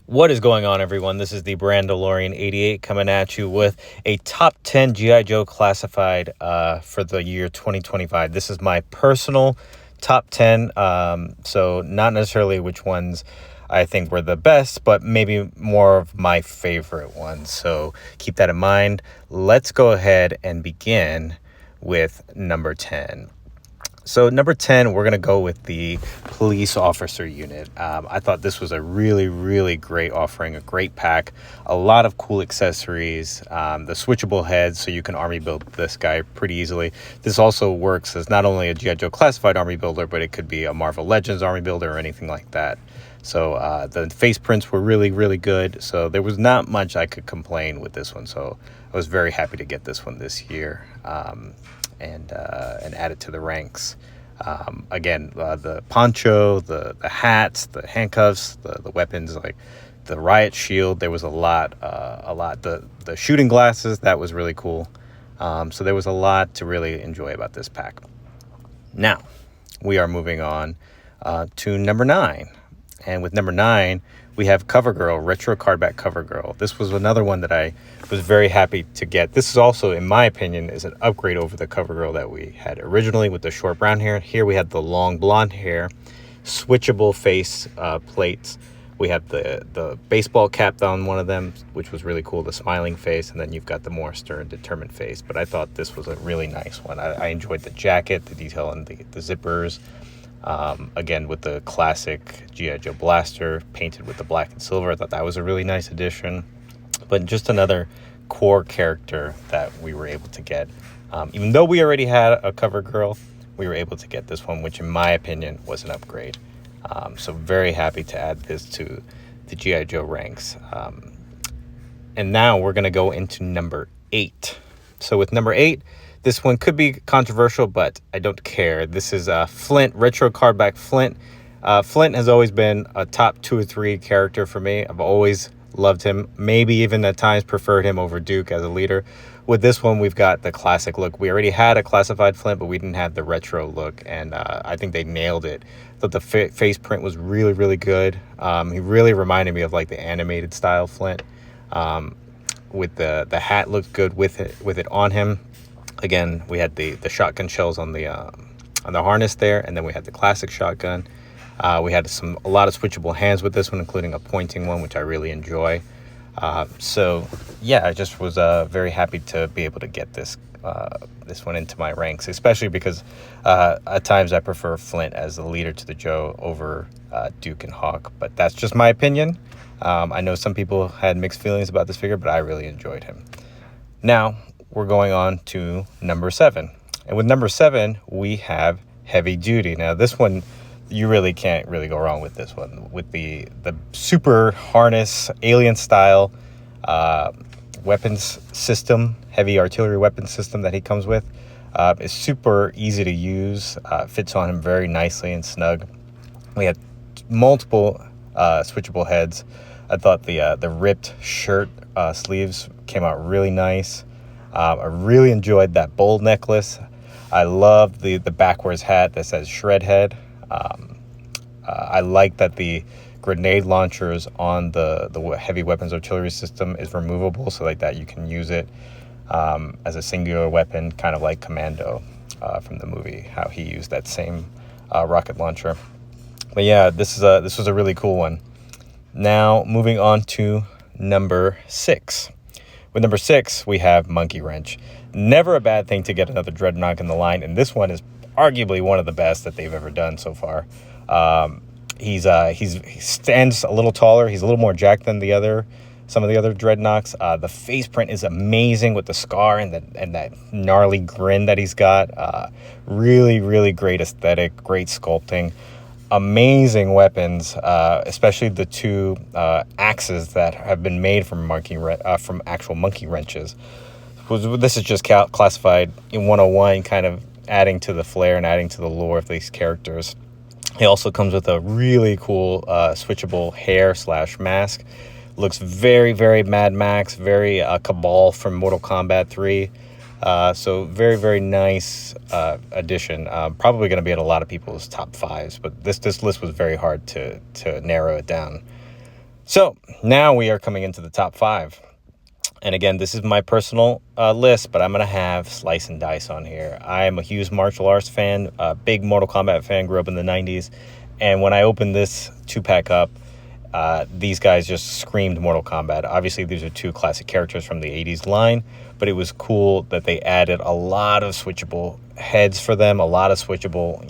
What is going on, everyone? This is the Brandalorian88 coming at you with a top 10 G.I. Joe classified for the year 2025. This is my personal top 10, so not necessarily which ones I think were the best, but maybe more of my favorite ones. So keep that in mind. Let's go ahead and begin with number 10. So number 10, we're going to go with the police officer unit. I thought this was a really, really great offering, a great pack, a lot of cool accessories, the switchable heads, so you can army build this guy pretty easily. This also works as not only a G.I. Joe classified army builder, but it could be a Marvel Legends army builder or anything like that. So the face prints were really, really good. So there was not much I could complain with this one. So I was very happy to get this one this year. And add it to the ranks. Again, the poncho, the hats, the handcuffs, the weapons, like the riot shield. There was a lot. The shooting glasses, that was really cool. So there was a lot to really enjoy about this pack. Now, we are moving on to number 9. And with number 9, we have CoverGirl, Retro Cardback CoverGirl. This was another one that I was very happy to get. This is also, in my opinion, is an upgrade over the CoverGirl that we had originally with the short brown hair. Here we had the long blonde hair, switchable face plates. We have the baseball cap on one of them, which was really cool, the smiling face, and then you've got the more stern, determined face. But I thought this was a really nice one. I enjoyed the jacket, the detail, and the zippers. Again, with the classic G.I. Joe blaster painted with the black and silver. I thought that was a really nice addition. But just another core character that we were able to get. Even though we already had a CoverGirl, we were able to get this one, which in my opinion was an upgrade. So very happy to add this to the G.I. Joe ranks. And now we're going to go into number 8. So with number 8, this one could be controversial, but I don't care. This is Flint, Retro Cardback Flint. Flint has always been a top 2 or 3 character for me. I've always loved him, maybe even at times preferred him over Duke as a leader. With this one, we've got the classic look. We already had a classified Flint, but we didn't have the retro look, and I think they nailed it. I thought the face print was really, really good. He really reminded me of like the animated style Flint. With the hat looked good with it on him. Again, we had the shotgun shells on the harness there, and then we had the classic shotgun. We had a lot of switchable hands with this one, including a pointing one, which I really enjoy. So yeah, I just was very happy to be able to get this one into my ranks, especially because at times I prefer Flint as the leader to the Joe over Duke and Hawk, but that's just my opinion. I know some people had mixed feelings about this figure, but I really enjoyed him. Now we're going on to number 7. And with number 7, we have Heavy Duty. Now, this one, you really can't really go wrong with this one. With the super harness, alien style weapons system, heavy artillery weapons system that he comes with, is super easy to use. Fits on him very nicely and snug. We had multiple switchable heads. I thought the ripped shirt sleeves came out really nice. I really enjoyed that bowl necklace. I love the backwards hat that says Shred Head. I like that the grenade launchers on the heavy weapons artillery system is removable, so like that you can use it as a singular weapon, kind of like Commando from the movie, how he used that same rocket launcher. But yeah, this was a really cool one. Now moving on to number 6. With number 6, we have Monkeywrench. Never a bad thing to get another Dreadnought in the line, and this one is arguably one of the best that they've ever done so far. He stands a little taller. He's a little more jacked than some of the other Dreadnoughts. The face print is amazing with the scar and that gnarly grin that he's got. Really, really great aesthetic, great sculpting. Amazing weapons, especially the 2 axes that have been made from actual monkey wrenches. This is just classified in 101, kind of adding to the flair and adding to the lore of these characters. He also comes with a really cool switchable hair / mask. Looks very, very Mad Max, very Cabal from Mortal Kombat 3. So very, very nice addition. Probably going to be in a lot of people's top 5s, but this list was very hard to narrow it down. So now we are coming into the top 5. And again, this is my personal list, but I'm going to have slice and dice on here. I am a huge martial arts fan, a big Mortal Kombat fan, grew up in the 90s. And when I opened this 2-pack up, these guys just screamed Mortal Kombat. Obviously, these are 2 classic characters from the 80s line, but it was cool that they added a lot of switchable heads for them, a lot of switchable,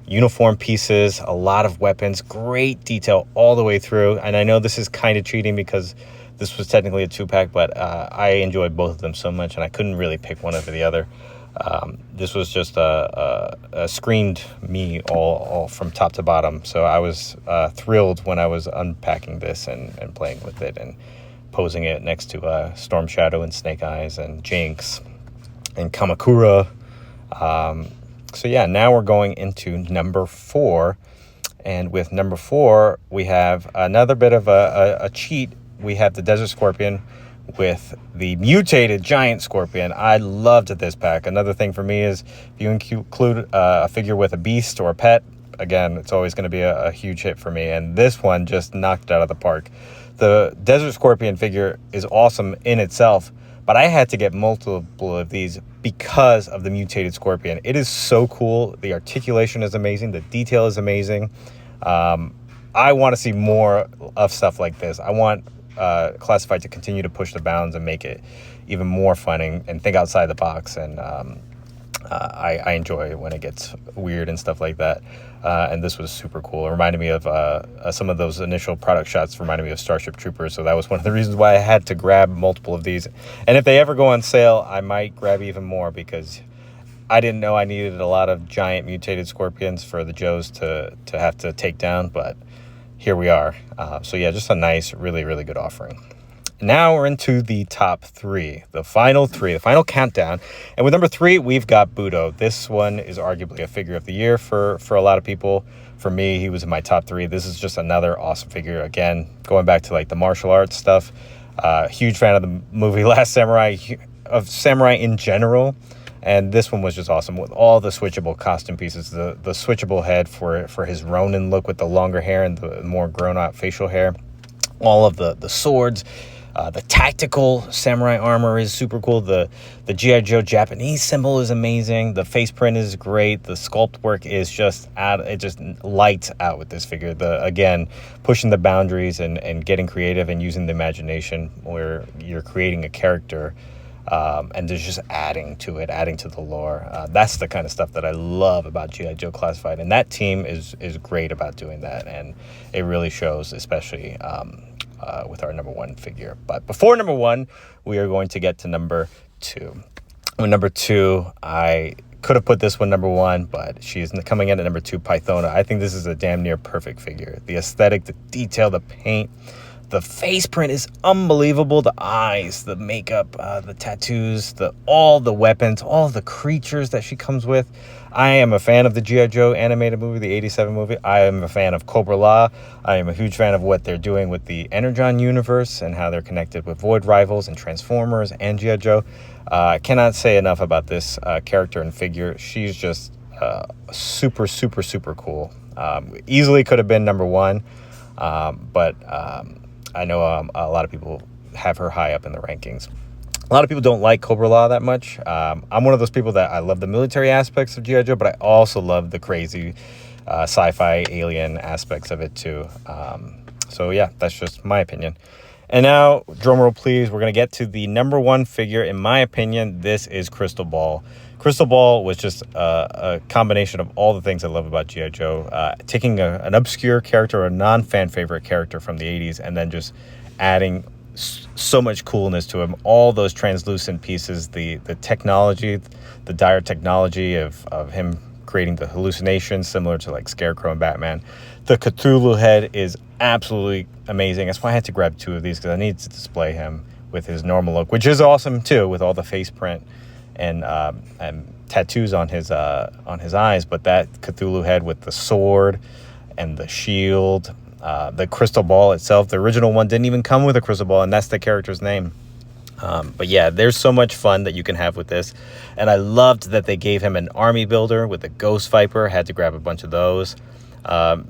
uniform pieces, a lot of weapons, great detail all the way through. And I know this is kind of cheating because this was technically a 2-pack, but I enjoyed both of them so much, and I couldn't really pick one over the other. This was just a screened me all from top to bottom. So I was thrilled when I was unpacking this and playing with it and posing it next to Storm Shadow and Snake Eyes and Jinx and Kamakura. So yeah, now we're going into number 4. And with number 4, we have another bit of a cheat. We have the Desert Scorpion with the mutated giant scorpion. I loved this pack. Another thing for me is if you include a figure with a beast or a pet, again, it's always going to be a huge hit for me. And this one just knocked it out of the park. The Desert Scorpion figure is awesome in itself, but I had to get multiple of these because of the mutated scorpion. It is so cool. The articulation is amazing. The detail is amazing. I want to see more of stuff like this. I want Classified to continue to push the bounds and make it even more fun and think outside the box. And I enjoy when it gets weird and stuff like that. And this was super cool. It reminded me of some of those initial product shots reminded me of Starship Troopers. So that was one of the reasons why I had to grab multiple of these. And if they ever go on sale, I might grab even more because I didn't know I needed a lot of giant mutated scorpions for the Joes to have to take down. But here we are. So yeah, just a nice, really, really good offering. Now we're into the top 3, the final countdown. And with number 3, we've got Budo. This one is arguably a figure of the year for a lot of people. For me, he was in my top 3. This is just another awesome figure. Again, going back to like the martial arts stuff. Huge fan of the movie Last Samurai, of samurai in general. And this one was just awesome with all the switchable costume pieces, the switchable head for his Ronin look with the longer hair and the more grown-out facial hair. All of the swords, the tactical samurai armor is super cool. The G.I. Joe Japanese symbol is amazing. The face print is great. The sculpt work is just lights out with this figure. Again, pushing the boundaries and getting creative and using the imagination where you're creating a character. And there's just adding to the lore. That's the kind of stuff that I love about G.I. Joe Classified. And that team is great about doing that. And it really shows, especially with our number 1 figure. But before number 1, we are going to get to number 2. With number 2, I could have put this one number 1, but she's coming in at number 2, Pythona. I think this is a damn near perfect figure. The aesthetic, the detail, the paint. The face print is unbelievable. The eyes, the makeup, the tattoos, all the weapons, all the creatures that she comes with. I am a fan of the G.I. Joe animated movie, the 87 movie. I am a fan of Cobra La. I am a huge fan of what they're doing with the Energon universe and how they're connected with Void Rivals and Transformers and G.I. Joe. I cannot say enough about this character and figure. She's just super, super, super cool. Easily could have been number 1, but I know a lot of people have her high up in the rankings. A lot of people don't like Cobra La that much. I'm one of those people that I love the military aspects of G.I. Joe, but I also love the crazy sci-fi alien aspects of it too. So yeah, that's just my opinion. And now, drumroll please, we're going to get to the number 1 figure. In my opinion, this is Crystal Ball. Crystal Ball was just a combination of all the things I love about G.I. Joe. Taking an obscure character, a non-fan favorite character from the 80s, and then just adding so much coolness to him. All those translucent pieces, the technology, the dire technology of him creating the hallucinations similar to like Scarecrow and Batman. The Cthulhu head is absolutely amazing. That's why I had to grab 2 of these, because I needed to display him with his normal look, which is awesome too, with all the face print and tattoos on his eyes. But that Cthulhu head with the sword and the shield, the crystal ball itself, the original one didn't even come with a crystal ball, and that's the character's name. But yeah, there's so much fun that you can have with this. And I loved that they gave him an army builder with a Ghost Viper. Had to grab a bunch of those.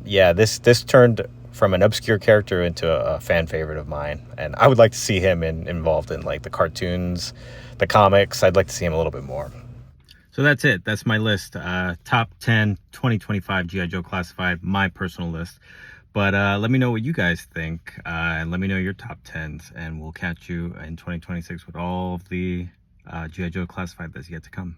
Yeah, this turned from an obscure character into a fan favorite of mine. And I would like to see him involved in like the cartoons, the comics. I'd like to see him a little bit more. So that's it. That's my list. Top 10 2025 G.I. Joe Classified, my personal list. But let me know what you guys think. And let me know your top 10s. And we'll catch you in 2026 with all of the G.I. Joe Classified that's yet to come.